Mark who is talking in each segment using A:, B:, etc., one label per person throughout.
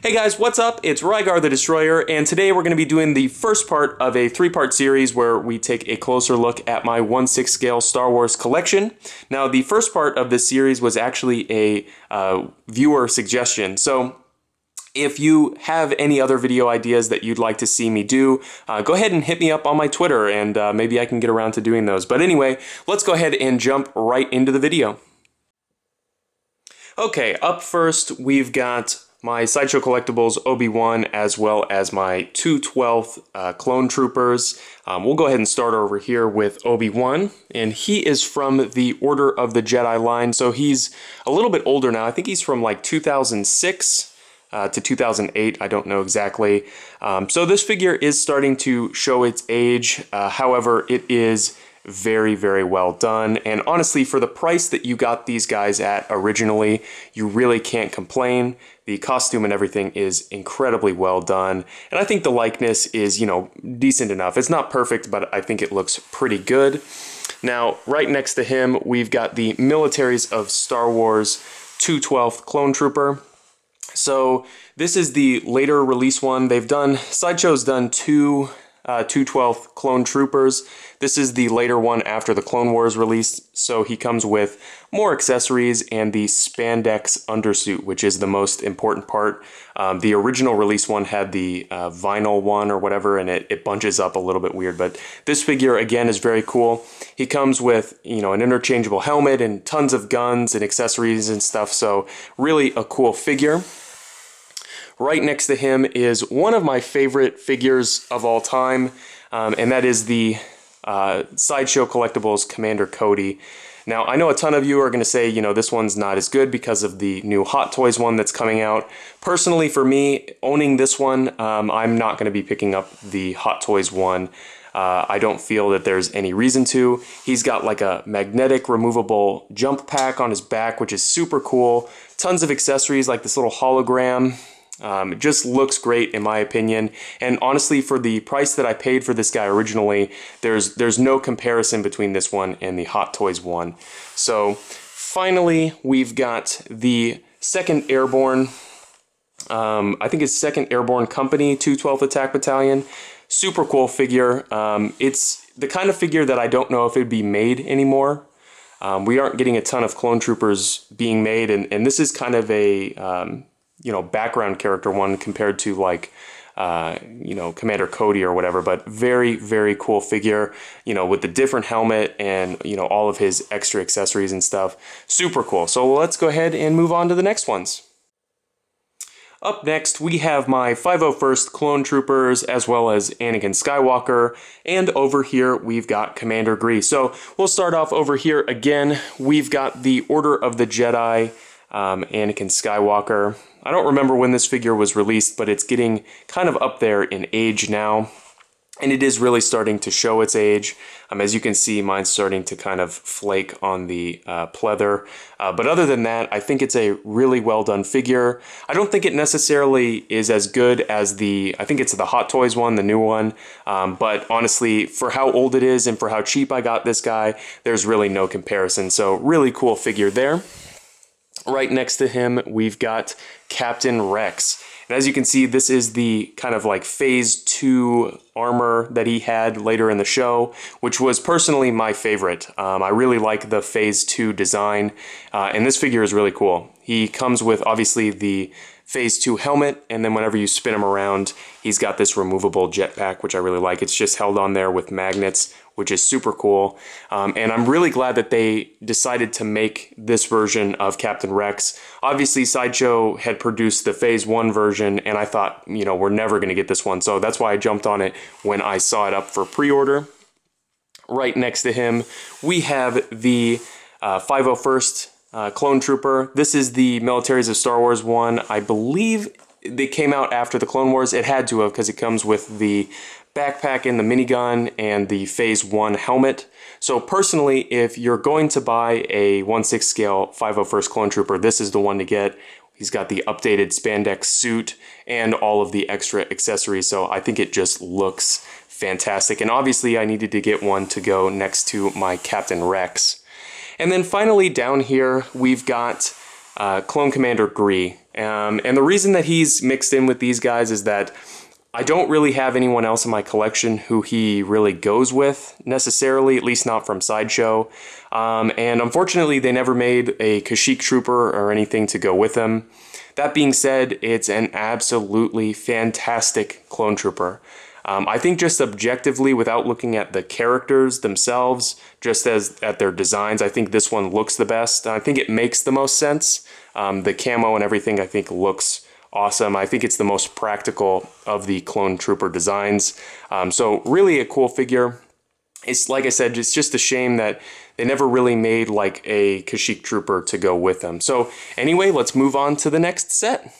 A: Hey guys, what's up? It's Rygar the Destroyer, and today we're going to be doing the first part of a three-part series where we take a closer look at my 1/6 scale Star Wars collection. Now, the first part of this series was actually a viewer suggestion, so if you have any other video ideas that you'd like to see me do, go ahead and hit me up on my Twitter, and maybe I can get around to doing those. But anyway, let's go ahead and jump right into the video. Okay, up first, we've got my Sideshow Collectibles Obi-Wan, as well as my 2/12 Clone Troopers. We'll go ahead and start over here with Obi-Wan, and he is from the Order of the Jedi line, so he's a little bit older now. I think he's from like 2006 to 2008, I don't know exactly. So this figure is starting to show its age, however, it is very, very well done, and honestly, for the price that you got these guys at originally, you really can't complain. The costume and everything is incredibly well done, and I think the likeness is, you know, decent enough. It's not perfect, but I think it looks pretty good. Now, right next to him, we've got the Militaries of Star Wars 2/12 Clone Trooper. So this is the later release one. Sideshow's done two 2/12 Clone Troopers. This is the later one after the Clone Wars release, so he comes with more accessories and the spandex undersuit, which is the most important part. The original release one had the vinyl one or whatever, and it bunches up a little bit weird, but this figure, again, is very cool. He comes with, you know, an interchangeable helmet and tons of guns and accessories and stuff, so really a cool figure. Right next to him is one of my favorite figures of all time, and that is the Sideshow Collectibles Commander Cody. Now, I know a ton of you are going to say, you know, this one's not as good because of the new Hot Toys one that's coming out. Personally, for me, owning this one, I'm not going to be picking up the Hot Toys one. I don't feel that there's any reason to. He's got like a magnetic removable jump pack on his back, which is super cool. Tons of accessories like this little hologram. It just looks great in my opinion, and honestly, for the price that I paid for this guy originally, there's no comparison between this one and the Hot Toys one. So finally, we've got the 2nd Airborne, I think it's 2nd Airborne Company 2/12 Attack Battalion. Super cool figure. It's the kind of figure that I don't know if it'd be made anymore. We aren't getting a ton of Clone Troopers being made, and this is kind of a you know, background character one compared to like, you know, Commander Cody or whatever, but very, very cool figure, you know, with the different helmet and, you know, all of his extra accessories and stuff. Super cool. So let's go ahead and move on to the next ones. Up next, we have my 501st Clone Troopers, as well as Anakin Skywalker, and over here, we've got Commander Grease. So we'll start off over here again. We've got the Order of the Jedi, Anakin Skywalker. I don't remember when this figure was released, but it's getting kind of up there in age now, and it is really starting to show its age. As you can see, mine's starting to kind of flake on the pleather, but other than that, I think it's a really well done figure. I don't think it necessarily is as good as I think it's the Hot Toys one, the new one, but honestly, for how old it is and for how cheap I got this guy, there's really no comparison, so really cool figure there. Right next to him, we've got Captain Rex. And as you can see, this is the kind of like Phase 2 armor that he had later in the show, which was personally my favorite. I really like the Phase 2 design, and this figure is really cool. He comes with, obviously, the Phase 2 helmet, and then whenever you spin him around, he's got this removable jetpack, which I really like. It's just held on there with magnets, which is super cool. And I'm really glad that they decided to make this version of Captain Rex. Obviously, Sideshow had produced the Phase 1 version, and I thought, you know, we're never going to get this one. So that's why I jumped on it when I saw it up for pre-order. Right next to him, we have the 501st Clone Trooper. This is the Militaries of Star Wars one. I believe they came out after the Clone Wars. It had to have, because it comes with the backpack and the minigun and the Phase 1 helmet. So personally, if you're going to buy a 1/6 scale 501st Clone Trooper, this is the one to get. He's got the updated spandex suit and all of the extra accessories, so I think it just looks fantastic. And obviously I needed to get one to go next to my Captain Rex. And then finally down here, we've got Clone Commander Gree. And the reason that he's mixed in with these guys is that I don't really have anyone else in my collection who he really goes with necessarily, at least not from Sideshow. And unfortunately, they never made a Kashyyyk Trooper or anything to go with him. That being said, it's an absolutely fantastic clone trooper. I think just objectively, without looking at the characters themselves, just as at their designs, I think this one looks the best. I think it makes the most sense. The camo and everything, I think, looks awesome. I think it's the most practical of the clone trooper designs. So really a cool figure. It's like I said, it's just a shame that they never really made like a Kashyyyk Trooper to go with them. So anyway, let's move on to the next set.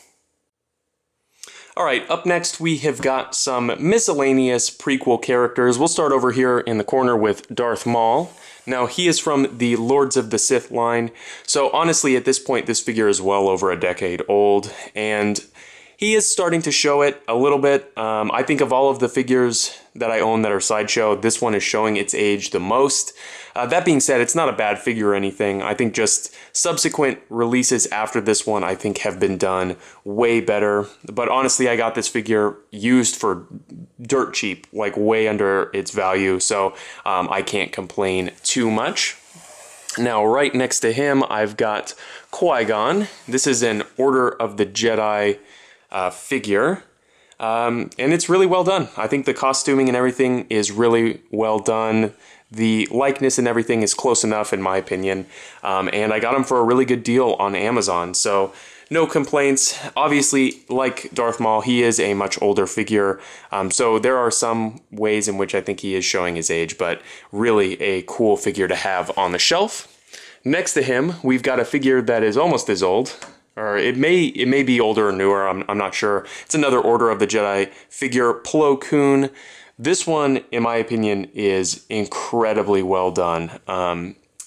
A: Alright, up next we have got some miscellaneous prequel characters. We'll start over here in the corner with Darth Maul. Now, he is from the Lords of the Sith line, so honestly at this point this figure is well over a decade old, and he is starting to show it a little bit. I think of all of the figures that I own that are Sideshow, this one is showing its age the most. That being said, it's not a bad figure or anything. I think just subsequent releases after this one I think have been done way better. But honestly, I got this figure used for dirt cheap, like way under its value, so I can't complain too much. Now, right next to him, I've got Qui-Gon. This is an Order of the Jedi figure, and it's really well done. I think the costuming and everything is really well done. The likeness and everything is close enough in my opinion, and I got him for a really good deal on Amazon, so no complaints. Obviously, like Darth Maul, he is a much older figure, so there are some ways in which I think he is showing his age, but really a cool figure to have on the shelf. Next to him, we've got a figure that is almost as old, or it may be older or newer, I'm not sure. It's another Order of the Jedi figure, Plo Koon. This one, in my opinion, is incredibly well done.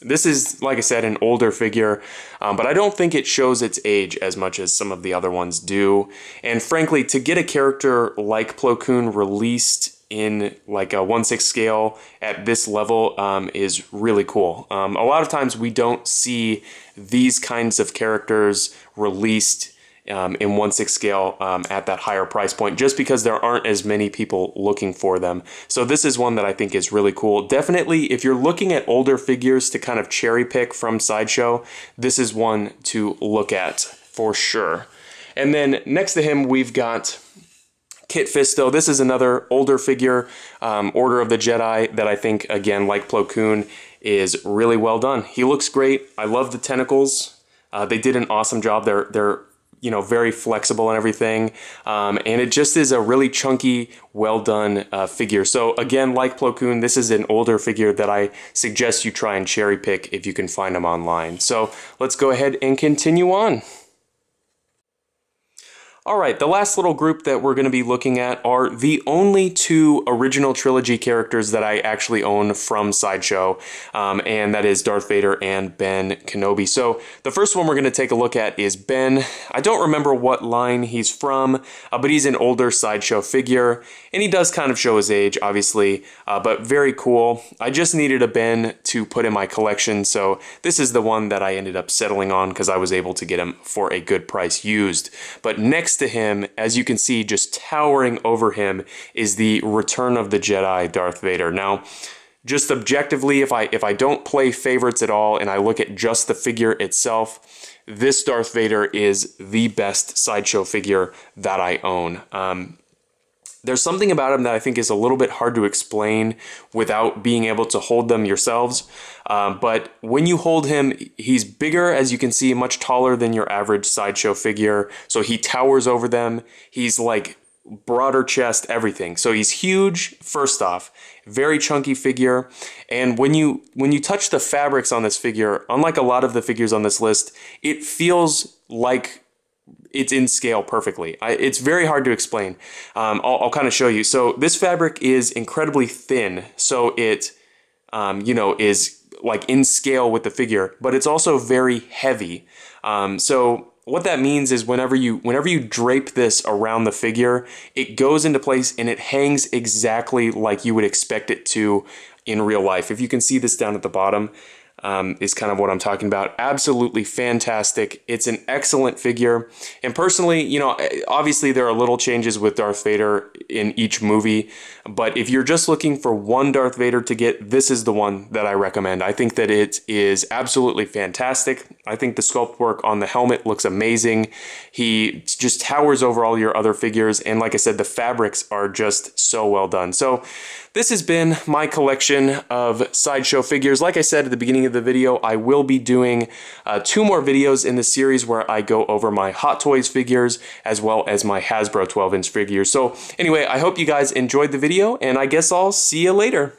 A: This is, like I said, an older figure, but I don't think it shows its age as much as some of the other ones do. And frankly, to get a character like Plo Koon released in like a 1/6 scale at this level is really cool. A lot of times we don't see these kinds of characters released in 1/6 scale at that higher price point, just because there aren't as many people looking for them. So this is one that I think is really cool. Definitely, if you're looking at older figures to kind of cherry pick from Sideshow, this is one to look at for sure. And then next to him, we've got Kit Fisto. This is another older figure, Order of the Jedi, that I think, again, like Plo Koon, is really well done. He looks great. I love the tentacles. They did an awesome job. They're you know, very flexible and everything, and it just is a really chunky, well done figure. So again, like Plo Koon, this is an older figure that I suggest you try and cherry pick if you can find them online. So let's go ahead and continue on. Alright, the last little group that we're going to be looking at are the only two original trilogy characters that I actually own from Sideshow, and that is Darth Vader and Ben Kenobi. So the first one we're going to take a look at is Ben. I don't remember what line he's from, but he's an older Sideshow figure, and he does kind of show his age, obviously, but very cool. I just needed a Ben to put in my collection, so this is the one that I ended up settling on because I was able to get him for a good price used. But next to him, as you can see, just towering over him, is the Return of the Jedi Darth Vader. Now, just objectively, if I don't play favorites at all and I look at just the figure itself, this Darth Vader is the best Sideshow figure that I own. There's something about him that I think is a little bit hard to explain without being able to hold them yourselves. But when you hold him, he's bigger, as you can see, much taller than your average Sideshow figure. So he towers over them. He's like broader chest, everything. So he's huge, first off. Very chunky figure. And when you touch the fabrics on this figure, unlike a lot of the figures on this list, it feels like it's in scale perfectly. It's very hard to explain. I'll kind of show you. So this fabric is incredibly thin, so it you know, is like in scale with the figure, but it's also very heavy. So what that means is whenever you drape this around the figure, it goes into place and it hangs exactly like you would expect it to in real life. If you can see this down at the bottom, is kind of what I'm talking about. Absolutely fantastic. It's an excellent figure. And personally, you know, obviously there are little changes with Darth Vader in each movie, but if you're just looking for one Darth Vader to get, this is the one that I recommend. I think that it is absolutely fantastic. I think the sculpt work on the helmet looks amazing. He just towers over all your other figures, and like I said, the fabrics are just so well done. So this has been my collection of Sideshow figures. Like I said at the beginning of the video, I will be doing 2 more videos in the series where I go over my Hot Toys figures as well as my Hasbro 12-inch figures. So anyway, I hope you guys enjoyed the video, and I guess I'll see you later.